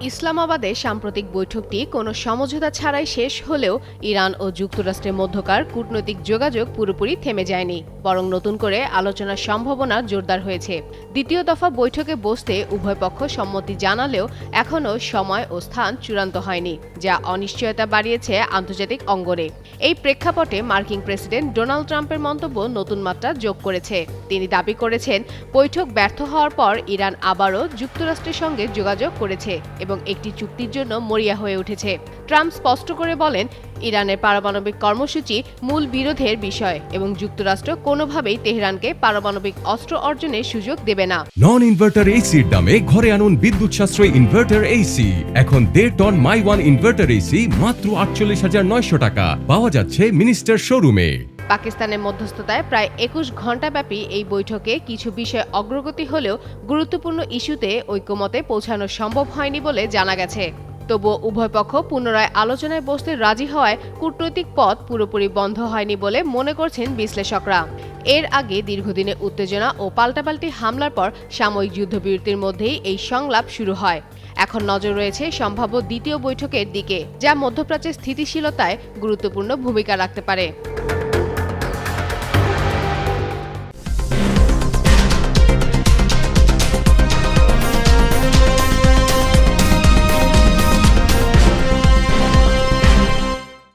ইসলামাবাদে সাম্প্রতিক বৈঠকটি কোনো সমঝোতা ছাড়াই শেষ হলেও ইরান ও যুক্তরাষ্ট্রের মধ্যকার কূটনৈতিক যোগাযোগ পুরোপুরি থেমে যায়নি, বরং নতুন করে আলোচনার সম্ভাবনা জোরদার হয়েছে। দ্বিতীয় দফা বৈঠকে বসতে উভয় পক্ষ সম্মতি জানালেও এখনও সময় ও স্থান চূড়ান্ত হয়নি, যা অনিশ্চয়তা বাড়িয়েছে আন্তর্জাতিক অঙ্গনে। এই প্রেক্ষাপটে মার্কিন প্রেসিডেন্ট ডোনাল্ড ট্রাম্পের মন্তব্য নতুন মাত্রা যোগ করেছে। তিনি দাবি করেছেন, বৈঠক ব্যর্থ হওয়ার পর ইরান আবারও যুক্তরাষ্ট্রের সঙ্গে যোগাযোগ করেছে এবং একটি চুক্তির জন্য মরিয়া হয়ে উঠেছে। ট্রাম্প স্পষ্ট করে বলেন, ইরানের পারমাণবিক কর্মসূচি মূল বিরোধের বিষয় এবং যুক্তরাষ্ট্র কোনোভাবেই তেহরানকে পারমাণবিক অস্ত্র অর্জনের সুযোগ দেবে না। নন ইনভার্টার এসির দামে ঘরে আনুন বিদ্যুৎ সাশ্রয়ী ইনভার্টার এসি। এখন 1.5 টন মাই ওয়ান ইনভার্টার এসি মাত্র 48,900 টাকা পাওয়া যাচ্ছে মিনিস্টার শোরুমে। পাকিস্তানের মধ্যস্থতায় প্রায় 21 ঘণ্টাব্যাপী এই বৈঠকে কিছু বিষয়ে অগ্রগতি হলেও গুরুত্বপূর্ণ ইস্যুতে ঐকমত্যে পৌঁছানো সম্ভব হয়নি বলে জানা গেছে। তবুও উভয় পক্ষ পুনরায় আলোচনায় বসতে রাজি হওয়ায় কূটনৈতিক পথ পুরোপুরি বন্ধ হয়নি বলে মনে করছেন বিশ্লেষকরা। এর আগে দীর্ঘদিনের উত্তেজনা ও পাল্টাপাল্টি হামলার পর সাময়িক যুদ্ধবিরতির মধ্যেই এই সংলাপ শুরু হয়। এখন নজর রয়েছে সম্ভাব্য দ্বিতীয় বৈঠকের দিকে, যা মধ্যপ্রাচ্যের স্থিতিশীলতায় গুরুত্বপূর্ণ ভূমিকা রাখতে পারে।